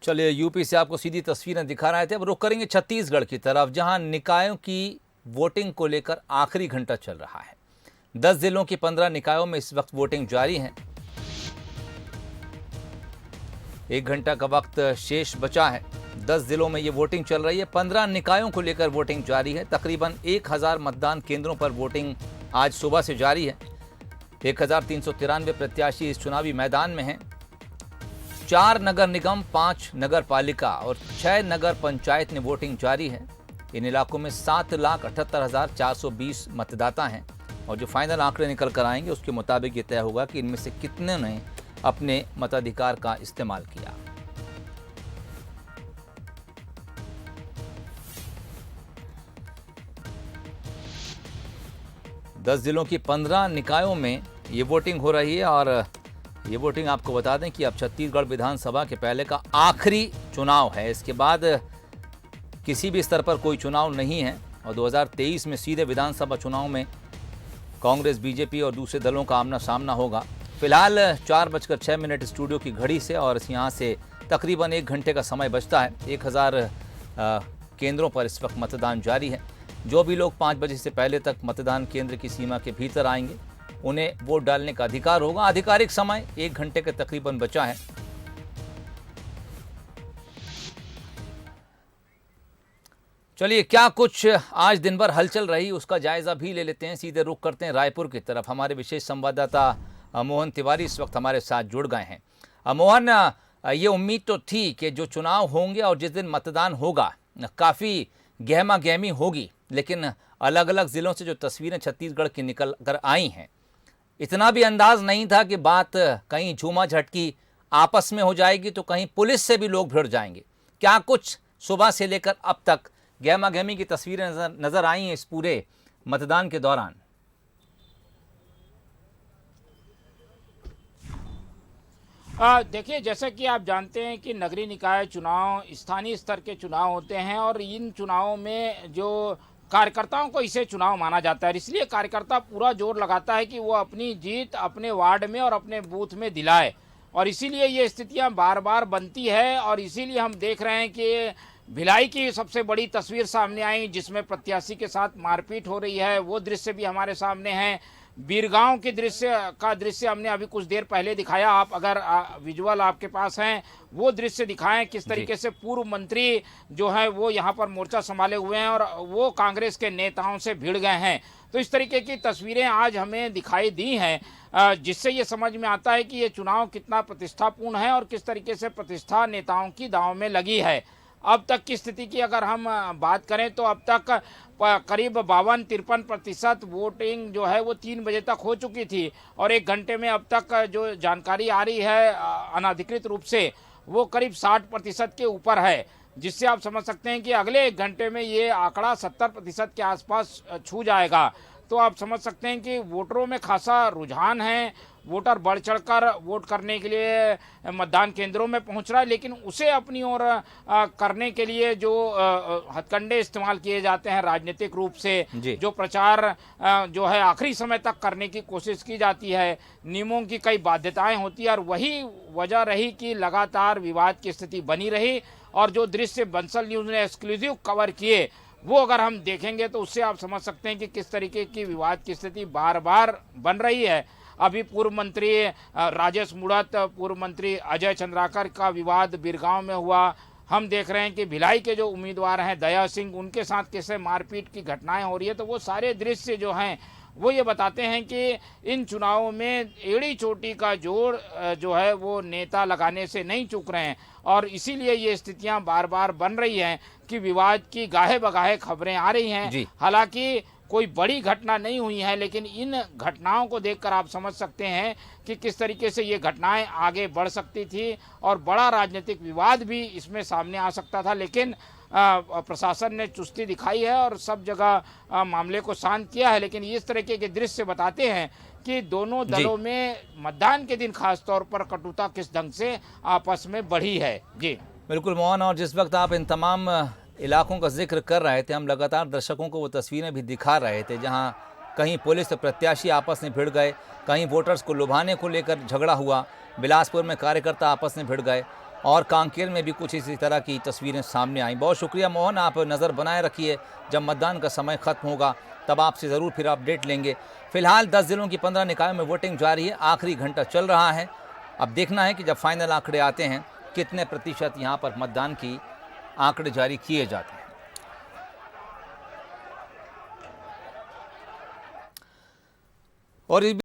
चलिए, यूपी से आपको सीधी तस्वीरें दिखा रहे थे। अब रुख करेंगे छत्तीसगढ़ की तरफ, जहां निकायों की वोटिंग को लेकर आखिरी घंटा चल रहा है। 10 जिलों की 15 निकायों में इस वक्त वोटिंग जारी है। 1 घंटा का वक्त शेष बचा है। 10 जिलों में ये वोटिंग चल रही है। 15 निकायों को लेकर वोटिंग जारी है। तकरीबन 1000 मतदान केंद्रों पर वोटिंग आज सुबह से जारी है। 1393 प्रत्याशी इस चुनावी मैदान में हैं। 4 नगर निगम, 5 नगर पालिका और 6 नगर पंचायत में वोटिंग जारी है। इन इलाकों में 7,78,420 मतदाता हैं और जो फाइनल आंकड़े निकल कर आएंगे उसके मुताबिक ये तय होगा कि इनमें से कितने ने अपने मताधिकार का इस्तेमाल किया। दस जिलों की 15 निकायों में ये वोटिंग हो रही है और ये वोटिंग आपको बता दें कि अब छत्तीसगढ़ विधानसभा के पहले का आखिरी चुनाव है। इसके बाद किसी भी स्तर पर कोई चुनाव नहीं है और 2023 में सीधे विधानसभा चुनाव में कांग्रेस, बीजेपी और दूसरे दलों का आमना सामना होगा। फिलहाल 4:06 स्टूडियो की घड़ी से और यहाँ से तकरीबन 1 घंटे का समय बचता है। 1000 केंद्रों पर इस वक्त मतदान जारी है। जो भी लोग 5 बजे से पहले तक मतदान केंद्र की सीमा के भीतर आएंगे उन्हें वोट डालने का अधिकार होगा। आधिकारिक समय 1 घंटे के तकरीबन बचा है। चलिए, क्या कुछ आज दिन भर हलचल रही उसका जायजा भी ले लेते हैं। सीधे रुख करते हैं रायपुर की तरफ। हमारे विशेष संवाददाता मोहन तिवारी इस वक्त हमारे साथ जुड़ गए हैं। मोहन, ये उम्मीद तो थी कि जो चुनाव होंगे और जिस दिन मतदान होगा काफ़ी गहमा गहमी होगी, लेकिन अलग अलग ज़िलों से जो तस्वीरें छत्तीसगढ़ की निकल कर आई हैं, इतना भी अंदाज नहीं था कि बात कहीं झूमा झटकी आपस में हो जाएगी तो कहीं पुलिस से भी लोग भिड़ जाएंगे। क्या कुछ सुबह से लेकर अब तक गहमा गहमी की तस्वीरें नजर आई हैं इस पूरे मतदान के दौरान? देखिए, जैसा कि आप जानते हैं कि नगरीय निकाय चुनाव स्थानीय स्तर के चुनाव होते हैं और इन चुनावों में जो कार्यकर्ताओं को इसे चुनाव माना जाता है। इसलिए कार्यकर्ता पूरा जोर लगाता है कि वो अपनी जीत अपने वार्ड में और अपने बूथ में दिलाए और इसीलिए ये स्थितियां बार बार बनती है। और इसीलिए हम देख रहे हैं कि भिलाई की सबसे बड़ी तस्वीर सामने आई जिसमें प्रत्याशी के साथ मारपीट हो रही है। वो दृश्य भी हमारे सामने है। बीरगांव के दृश्य हमने अभी कुछ देर पहले दिखाया। आप अगर विजुअल आपके पास हैं वो दृश्य दिखाएं किस तरीके से पूर्व मंत्री जो है वो यहाँ पर मोर्चा संभाले हुए हैं और वो कांग्रेस के नेताओं से भिड़ गए हैं। तो इस तरीके की तस्वीरें आज हमें दिखाई दी हैं जिससे ये समझ में आता है कि ये चुनाव कितना प्रतिष्ठापूर्ण है और किस तरीके से प्रतिष्ठा नेताओं की दांव में लगी है। अब तक की स्थिति की अगर हम बात करें तो अब तक करीब 52-53% वोटिंग जो है वो 3 बजे तक हो चुकी थी और 1 घंटे में अब तक जो जानकारी आ रही है अनाधिकृत रूप से वो करीब 60% के ऊपर है, जिससे आप समझ सकते हैं कि अगले 1 घंटे में ये आंकड़ा 70% के आसपास छू जाएगा। तो आप समझ सकते हैं कि वोटरों में खासा रुझान है। वोटर बढ़ चढ़कर वोट करने के लिए मतदान केंद्रों में पहुंच रहा है, लेकिन उसे अपनी ओर करने के लिए जो हथकंडे इस्तेमाल किए जाते हैं राजनीतिक रूप से, जो प्रचार जो है आखिरी समय तक करने की कोशिश की जाती है, नियमों की कई बाध्यताएं होती है और वही वजह रही कि लगातार विवाद की स्थिति बनी रही। और जो दृश्य बंसल न्यूज़ ने एक्सक्लूसिव कवर किए वो अगर हम देखेंगे तो उससे आप समझ सकते हैं कि किस तरीके की विवाद की स्थिति बार बार बन रही है। अभी पूर्व मंत्री राजेश मूणत, पूर्व मंत्री अजय चंद्राकर का विवाद बीरगांव में हुआ। हम देख रहे हैं कि भिलाई के जो उम्मीदवार हैं दया सिंह, उनके साथ कैसे मारपीट की घटनाएं हो रही है। तो वो सारे दृश्य जो हैं वो ये बताते हैं कि इन चुनावों में एड़ी चोटी का जोर जो है वो नेता लगाने से नहीं चूक रहे हैं और इसीलिए ये स्थितियां बार बार बन रही हैं कि विवाद की गाहे बगाहे खबरें आ रही हैं। हालांकि कोई बड़ी घटना नहीं हुई है, लेकिन इन घटनाओं को देखकर आप समझ सकते हैं कि किस तरीके से ये घटनाएं आगे बढ़ सकती थी और बड़ा राजनीतिक विवाद भी इसमें सामने आ सकता था। लेकिन प्रशासन ने चुस्ती दिखाई है और सब जगह मामले को शांत किया है। लेकिन इस तरीके के दृश्य बताते हैं कि दोनों दलों में मतदान के दिन खास तौर पर कटुता किस ढंग से आपस में बढ़ी है। जी बिल्कुल मोहन, और जिस वक्त आप इन तमाम इलाकों का जिक्र कर रहे थे, हम लगातार दर्शकों को वो तस्वीरें भी दिखा रहे थे जहां कहीं पुलिस और प्रत्याशी आपस में भिड़ गए, कहीं वोटर्स को लुभाने को लेकर झगड़ा हुआ, बिलासपुर में कार्यकर्ता आपस में भिड़ गए। और कांकेर में भी कुछ इसी तरह की तस्वीरें सामने आई। बहुत शुक्रिया मोहन, आप नज़र बनाए रखिए, जब मतदान का समय ख़त्म होगा तब आपसे ज़रूर फिर अपडेट लेंगे। फिलहाल 10 जिलों की 15 निकायों में वोटिंग जारी है, आखिरी घंटा चल रहा है। अब देखना है कि जब फाइनल आंकड़े आते हैं कितने प्रतिशत यहाँ पर मतदान की आंकड़े जारी किए जाते हैं। और